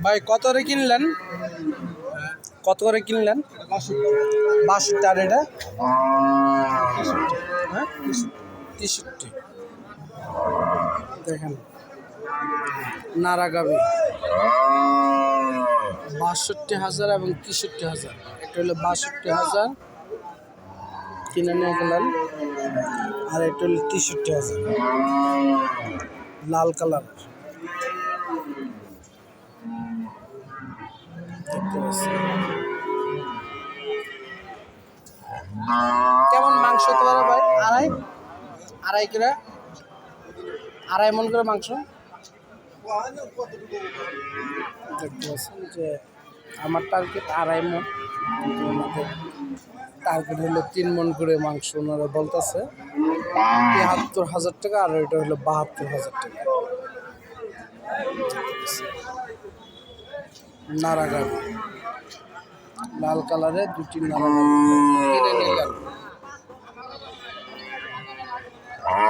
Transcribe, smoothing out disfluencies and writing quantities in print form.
ভাই কত করে কিনলেন? কত করে কিনলেন? 62 আর এটা 63। দেখেন নারাগাবি 62,000 এবং 63,000। এটা হলো 62,000 কিনে নিয়ে গেলেন, আর এটা হলো 63,000 লাল কালার। দেখতে পাচ্ছি কেমন মাংস হতে পারে ভাই? আড়াই করে, 2.5 মণ করে মাংস। দেখতে পাচ্ছেন যে আমার টার্গেট 2.5 মণ, ওনাদের টার্গেট হলো 3 মণ করে মাংস। ওনারা বলতেছে 73,000 টাকা, আর এটা হলো 72,000 টাকা। নারাগাড়ি লাল কালারের দুটি নারাগাড়ি কিনে নিলেন।